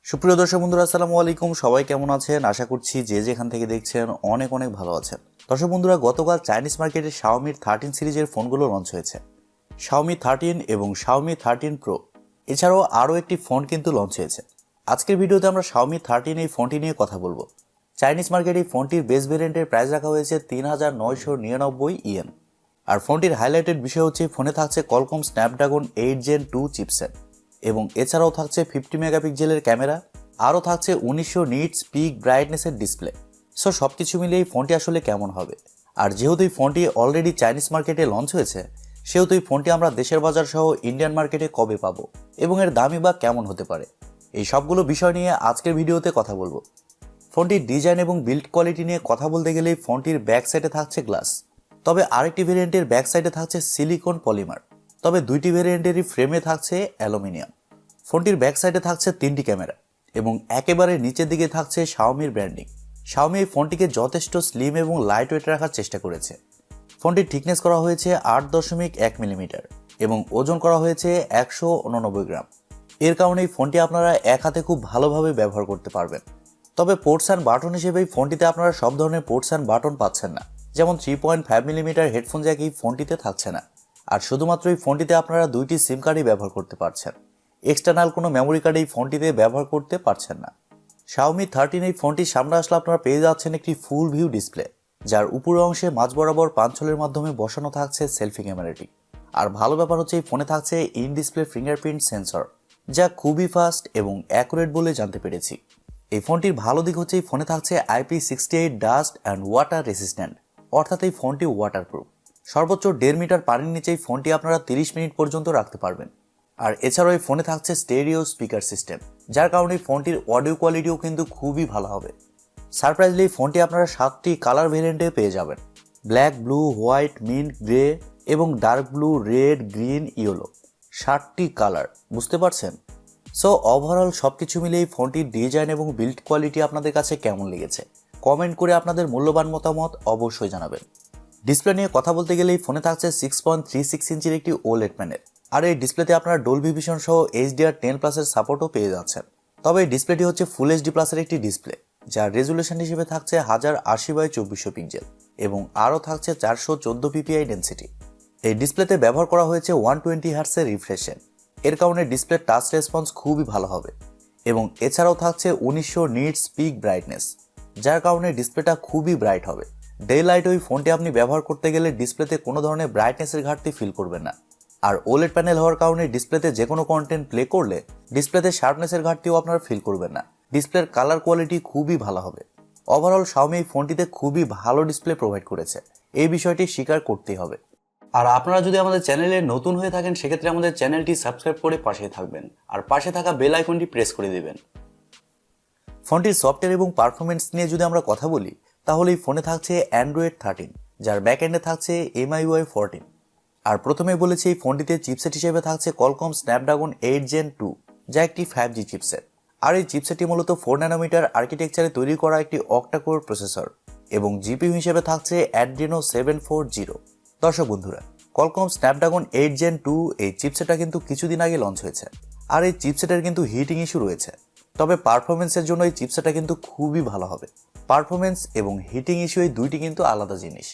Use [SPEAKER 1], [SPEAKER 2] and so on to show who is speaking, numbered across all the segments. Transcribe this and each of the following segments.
[SPEAKER 1] সুপ্রিয় দর্শক বন্ধুরা, আসসালামু আলাইকুম। সবাই কেমন আছেন? আশা করছি যে যেখান থেকে দেখছেন অনেক অনেক ভালো আছেন। দর্শক বন্ধুরা, গতকাল চাইনিজ মার্কেটে Xiaomi 13 সিরিজের ফোনগুলো লঞ্চ হয়েছে। Xiaomi 13 এবং Xiaomi 13 Pro, এছাড়াও আরও একটি ফোন কিন্তু লঞ্চ হয়েছে। আজকের ভিডিওতে আমরা Xiaomi 13 এই ফোনটি নিয়ে কথা বলবো। চাইনিজ মার্কেটে এই ফোনটির বেস ভেরিয়েন্টের প্রাইস রাখা হয়েছে 3999 ইয়েন। আর ফোনটির হাইলাইটেড বিষয় হচ্ছে ফোনে থাকছে Qualcomm Snapdragon 8 Gen 2 চিপসেট, এবং এছাড়াও থাকছে 50 মেগাপিক্সেলের ক্যামেরা, আরও থাকছে 1900 নিটস পিক ব্রাইটনেসের ডিসপ্লে। সো সব কিছু মিলিয়ে এই ফোনটি আসলে কেমন হবে। আর যেহেতু এই ফোনটি অলরেডি চাইনিজ মার্কেটে লঞ্চ হয়েছে, সেহেতু এই ফোনটি আমরা দেশের বাজার সহ ইন্ডিয়ান মার্কেটে কবে পাবো এবং এর দামই বা কেমন হতে পারে, এই সবগুলো বিষয় নিয়ে আজকের ভিডিওতে কথা বলবো। ফোনটির ডিজাইন এবং বিল্ড কোয়ালিটি নিয়ে কথা বলতে গেলে ফোনটির ব্যাক সাইডে থাকছে গ্লাস, তবে আরেকটি ভেরিয়েন্টের ব্যাক সাইডে থাকছে সিলিকন পলিমার, তবে দুইটি ভেরিয়েন্টেরই ফ্রেমে থাকছে অ্যালুমিনিয়াম। ফোনটির ব্যাক সাইডে থাকছে 3টি ক্যামেরা এবং একেবারে নিচের দিকে থাকছে Xiaomiর ব্র্যান্ডিং। Xiaomi এই ফোনটিকে যথেষ্ট স্লিম এবং লাইট ওয়েট রাখার চেষ্টা করেছে। ফোনটির থিকনেস করা হয়েছে 8.1 মিলিমিটার এবং ওজন করা হয়েছে 189 গ্রাম। এর কারণে এই ফোনটি আপনারা এক হাতে খুব ভালোভাবে ব্যবহার করতে পারবেন। তবে পোর্টস অ্যান্ড বাটন হিসেবে এই ফোনটিতে আপনারা সব ধরনের পোর্টস অ্যান্ড বাটন পাচ্ছেন না, যেমন 3.5 মিলিমিটার হেডফোন জ্যাক এই ফোনটিতে থাকছে না। আর শুধুমাত্র এই ফোনটিতে আপনারা 2টি সিম কার্ডই ব্যবহার করতে পারছেন। এক্সটার্নাল কোনো মেমোরি কার্ড এই ফোনটিতে ব্যবহার করতে পারছেন না। Xiaomi 13 এই ফোনটির সামনে আসলে আপনারা পেয়ে যাচ্ছেন একটি ফুল ভিউ ডিসপ্লে, যার উপরের অংশে মাঝ বরাবর পাঞ্চলের মাধ্যমে বসানো থাকছে সেলফি ক্যামেরাটি। আর ভালো ব্যাপার হচ্ছে এই ফোনে থাকছে ইন ডিসপ্লে ফিঙ্গারপ্রিন্ট সেন্সর, যা খুবই ফাস্ট এবং অ্যাকুরেট বলে জানতে পেরেছি। এই ফোনটির ভালো দিক হচ্ছে এই ফোনে থাকছে IP68 dust and water resistant, অর্থাৎ এই ফোনটি ওয়াটারপ্রুফ। সর্বোচ্চ 1.5 মিটার পানির নিচে এই ফোনটি আপনারা 30 মিনিট পর্যন্ত রাখতে পারবেন। আর এছাড়াও এই ফোনে থাকছে স্টেরিও স্পিকার সিস্টেম, যার কারণে ফোনটির অডিও কোয়ালিটিও কিন্তু খুবই ভালো হবে। সারপ্রাইজলি ফোনটি আপনারা 7টি কালার ভেরিয়েন্টে পেয়ে যাবেন: black, blue, white, mint, grey এবং dark blue, red, green, yellow. 7টি কালার, বুঝতে পারছেন? সো ওভারঅল সব কিছু মিলে এই ফোনটির ডিজাইন এবং বিল্ড কোয়ালিটি আপনাদের কাছে কেমন লেগেছে কমেন্ট করে আপনাদের মূল্যবান মতামত অবশ্যই জানাবেন। ডিসপ্লে নিয়ে কথা বলতে গেলে এই ফোনে থাকছে 6.36 ইঞ্চির একটি OLED প্যানেল, আর এই ডিসপ্লেতে আপনারা ডলবি ভিশন সহ HDR10+ এর সাপোর্টও পেয়ে যাচ্ছেন। তবে এই ডিসপ্লেটি হচ্ছে ফুল HD+ এর একটি ডিসপ্লে, যার রেজুলেশন হিসেবে থাকছে 1080x2400 পিক্সেল এবং আরও থাকছে 414 ppi ডেন্সিটি। এই ডিসপ্লেতে ব্যবহার করা হয়েছে 120 হার্টজের রিফ্রেশ রেট, এর কারণে ডিসপ্লে টাচ রেসপন্স খুবই ভালো হবে। এবং এছাড়াও থাকছে 1900 নিটস পিক ব্রাইটনেস, যার কারণে ডিসপ্লেটা খুবই ব্রাইট হবে। ডে লাইট ওই ফোনটি আপনি ব্যবহার করতে গেলে ডিসপ্লেতে কোনো ধরনের ব্রাইটনেসের ঘাটতি ফিল করবেন না। আর OLED প্যানেল হওয়ার কারণে ডিসপ্লেতে যে কোনো কন্টেন্ট প্লে করলে ডিসপ্লেতে শার্পনেসের ঘাটতিও আপনারা ফিল করবেন না। ডিসপ্লের কালার কোয়ালিটি খুবই ভালো হবে। ওভারঅল Xiaomi এই ফোনটিতে খুবই ভালো ডিসপ্লে প্রোভাইড করেছে, এই বিষয়টি স্বীকার করতেই হবে। আর আপনারা যদি আমাদের চ্যানেলে নতুন হয়ে থাকেন, সেক্ষেত্রে আমাদের চ্যানেলটি সাবস্ক্রাইব করে পাশে থাকবেন আর পাশে থাকা বেল আইকনটি প্রেস করে দেবেন। ফোনটির সফটওয়্যার এবং পারফরমেন্স নিয়ে যদি আমরা কথা বলি, তাহলে এই ফোনে থাকছে Android 13, যার ব্যাকএন্ডে থাকছে MIUI 14। আর প্রথমে বলেছি এই ফোনটিতে চিপসেট হিসেবে থাকছে Qualcomm Snapdragon 8 Gen 2, যা একটি 5G চিপসেট। আর এই চিপসেটটি মূলত 4 ন্যানোমিটার আর্কিটেকচারে তৈরি করা একটি অক্টা-কোর প্রসেসর এবং GPU হিসেবে থাকছে Adreno 740। দর্শক বন্ধুরা, Qualcomm Snapdragon 8 Gen 2 এই চিপসেটটা কিন্তু কিছুদিন আগে লঞ্চ হয়েছে, আর এই চিপসেটের কিন্তু হিটিং ইস্যু রয়েছে। তবে পারফরমেন্সের জন্য এই চিপসেটটা কিন্তু খুবই ভালো হবে। পারফরমেন্স এবং হিটিং ইস্যু এই দুইটি কিন্তু আলাদা জিনিস।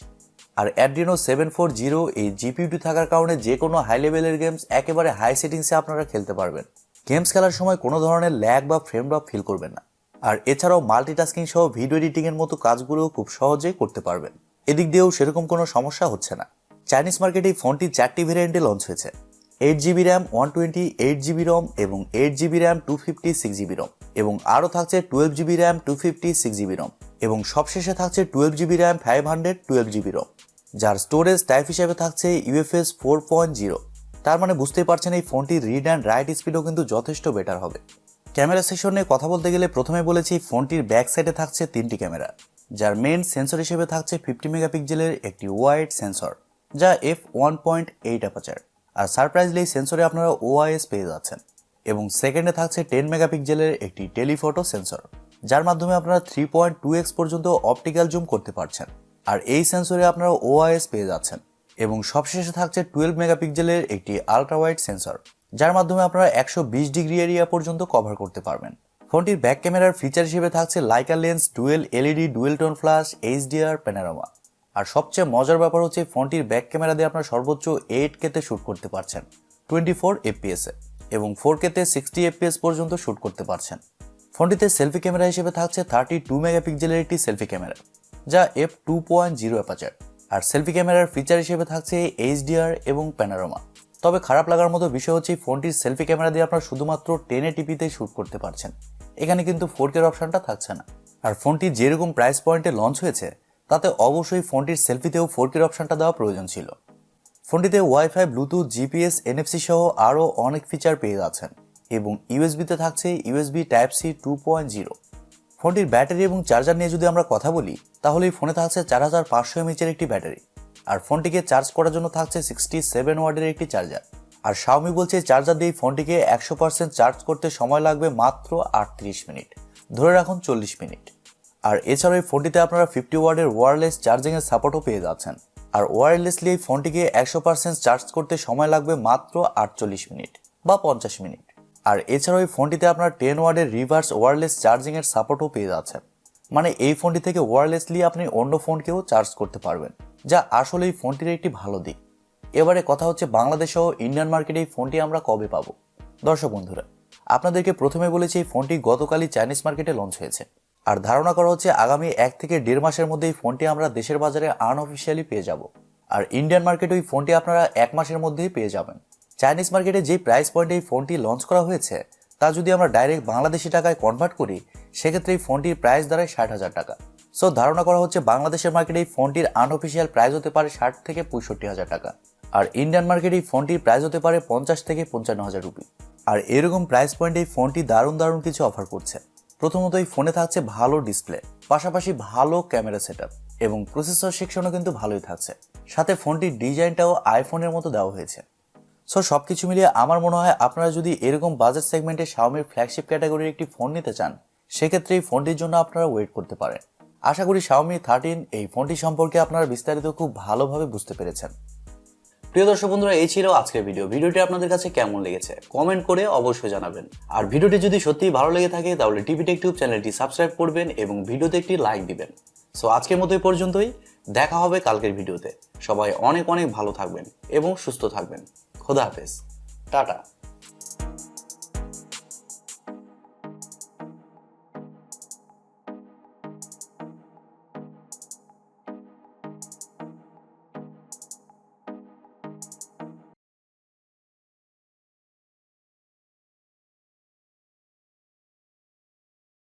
[SPEAKER 1] আর Adreno 740 এই জিপিইউটি থাকার কারণে যে কোনো হাই লেভেলের গেমস একেবারে হাই সেটিংসে আপনারা খেলতে পারবেন। গেমস খেলার সময় কোনো ধরনের ল্যাগ বা ফ্রেম ড্রপ ফিল করবেন না। আর এছাড়াও মাল্টিটাস্কিং সহ ভিডিও এডিটিংয়ের মতো কাজগুলোও খুব সহজেই করতে পারবেন। এদিক দিয়েও সেরকম কোনো সমস্যা হচ্ছে না। চাইনিজ মার্কেটে এই ফোনটি 4টি ভেরিয়েন্টে লঞ্চ হয়েছে: 8GB RAM 120, 8GB ROM এবং 8GB RAM 256GB ROM, এবং আরও থাকছে 12GB RAM 256GB ROM, এবং সবশেষে থাকছে 12GB RAM 512GB ROM, যার স্টোরেজ টাইপ হিসেবে থাকছে UFS 4.0। তার মানে বুঝতেই পারছেন এই ফোনটির রিড অ্যান্ড রাইট স্পিডও কিন্তু যথেষ্ট বেটার হবে। ক্যামেরা সেকশন নিয়ে কথা বলতে গেলে প্রথমে বলেছি ফোনটির ব্যাক সাইডে থাকছে 3টি ক্যামেরা, যার মেইন সেন্সর হিসেবে থাকছে 50 মেগাপিক্সেলের একটি ওয়াইড সেন্সর, যা f1.8 অ্যাপারচার। আর সারপ্রাইজলি সেন্সরে আপনারা OIS পেয়ে যাচ্ছেন। এবং সেকেন্ডে থাকছে 10 মেগাপিক্সেলের একটি টেলিফোটো সেন্সর, যার মাধ্যমে আপনারা 3.2x পর্যন্ত অপটিক্যাল জুম করতে পারছেন। আর এই সেন্সরে আপনারা OIS পেয়ে যাচ্ছেন। এবং সবশেষে থাকছে 12 মেগাপিক্সেলের একটি আলট্রা ওয়াইড সেন্সর, যার মাধ্যমে আপনারা 120 ডিগ্রি এরিয়া পর্যন্ত কভার করতে পারবেন। ফোনটির ব্যাক ক্যামেরার ফিচার হিসেবে থাকছে Leica lens, dual LED, dual tone flash, HDR, panorama. আর সবচেয়ে মজার ব্যাপার হচ্ছে ফোনটির ব্যাক ক্যামেরা দিয়ে আপনারা সর্বোচ্চ 8K তে শ্যুট করতে পারছেন 24 FPS এ, এবং 4K তে 60 FPS পর্যন্ত শ্যুট করতে পারছেন। ফোনটিতে সেলফি ক্যামেরা হিসেবে থাকছে 32 মেগাপিক্সেলের একটি সেলফি ক্যামেরা, যা f2.0 অ্যাপারচার। আর সেলফি ক্যামেরার ফিচার হিসেবে থাকছে এইচডিআর এবং প্যানোরামা। তবে খারাপ লাগার মতো বিষয় হচ্ছে ফোনটির সেলফি ক্যামেরা দিয়ে আপনারা শুধুমাত্র 1080p শ্যুট করতে পারছেন, এখানে কিন্তু 4K অপশনটা থাকছে না। আর ফোনটি যেরকম প্রাইস পয়েন্টে লঞ্চ হয়েছে তাতে অবশ্যই ফোনটির সেলফিতেও 4K অপশনটা দেওয়া প্রয়োজন ছিল। ফোনটিতে ওয়াইফাই, ব্লুটুথ, জিপিএস, এনএফসি সহ আরও অনেক ফিচার পেয়ে যাচ্ছেন, এবং ইউএসবিতে থাকছে ইউএসবি টাইপ সি 2.0। ফোনটির ব্যাটারি এবং চার্জার নিয়ে যদি আমরা কথা বলি তাহলে এই ফোনে থাকছে 4500 mAh একটি ব্যাটারি, আর ফোনটিকে চার্জ করার জন্য থাকছে 67 ওয়াটের একটি চার্জার। আর Xiaomi বলছে চার্জার দিয়ে ফোনটিকে 100% চার্জ করতে সময় লাগবে মাত্র 38 মিনিট, ধরে রাখুন 40 মিনিট। আর এছাড়াও এই ফোনটিতে আপনারা 50 ওয়াটের ওয়্যারলেস চার্জিংয়ের সাপোর্টও পেয়ে যাচ্ছেন। আর ওয়্যারলেসলি এই ফোনটিকে 100% চার্জ করতে সময় লাগবে মাত্র 48 মিনিট বা 50 মিনিট। আর এছাড়াও এই ফোনটিতে আপনারা 10 ওয়াটের রিভার্স ওয়্যারলেস চার্জিংয়ের সাপোর্টও পেয়ে যাচ্ছেন, মানে এই ফোনটি থেকে ওয়্যারলেসলি আপনি অন্য ফোনকেও চার্জ করতে পারবেন, যা আসলে এই ফোনটির একটি ভালো দিক। এবারে কথা হচ্ছে বাংলাদেশ সহ ইন্ডিয়ান মার্কেটে এই ফোনটি আমরা কবে পাবো। দর্শক বন্ধুরা, আপনাদেরকে প্রথমে বলেছি এই ফোনটি গতকালই চাইনিজ মার্কেটে লঞ্চ হয়েছে, আর ধারণা করা হচ্ছে আগামী 1 থেকে 1.5 মাসের মধ্যে এই ফোনটি আমরা দেশের বাজারে আনঅফিসিয়ালি পেয়ে যাব। আর ইন্ডিয়ান মার্কেটে এই ফোনটি আপনারা 1 মাসের মধ্যেই পেয়ে যাবেন। চাইনিজ মার্কেটে যে প্রাইস পয়েন্টে এই ফোনটি লঞ্চ করা হয়েছে তা যদি আমরা ডাইরেক্ট বাংলাদেশি টাকায় কনভার্ট করি সেক্ষেত্রে এই ফোনটির প্রাইস দাঁড়ায় 60,000 টাকা। সো ধারণা করা হচ্ছে বাংলাদেশের মার্কেটে এই ফোনটির আনঅফিসিয়াল প্রাইস হতে পারে 60 থেকে 65,000 টাকা, আর ইন্ডিয়ান মার্কেটে এই ফোনটির প্রাইস হতে পারে 50 থেকে 55,000 রুপি। আর এরকম প্রাইস পয়েন্টে এই ফোনটি দারুণ কিছু অফার করছে। প্রথমত এই ফোনে থাকছে ভালো ডিসপ্লে, পাশাপাশি ভালো ক্যামেরা সেটআপ, এবং প্রসেসর সেকশনও কিন্তু ভালোই থাকছে। সাথে ফোনটির ডিজাইনটাও আইফোনের মতো দেওয়া হয়েছে। সো সবকিছু মিলিয়ে আমার মনে হয় আপনারা যদি এরকম বাজেট সেগমেন্টে Xiaomiর ফ্ল্যাগশিপ ক্যাটাগরির একটি ফোন নিতে চান সেক্ষেত্রে এই ফোনটির জন্য আপনারা ওয়েট করতে পারেন। আশা করি Xiaomi 13 এই ফোনটি সম্পর্কে আপনারা বিস্তারিত খুব ভালোভাবে বুঝতে পেরেছেন। প্রিয় দর্শক বন্ধুরা, এই ছিল আজকের ভিডিওটি আপনাদের কাছে কেমন লেগেছে কমেন্ট করে অবশ্যই জানাবেন। আর ভিডিওটি যদি সত্যিই ভালো লেগে থাকে তাহলে TechTube চ্যানেলটি সাবস্ক্রাইব করবেন এবং ভিডিওতে একটি লাইক দিবেন। সো আজকের মতো এই পর্যন্তই, দেখা হবে কালকের ভিডিওতে। সবাই অনেক ভালো থাকবেন এবং সুস্থ থাকবেন। খোদা হাফেজ, টাটা।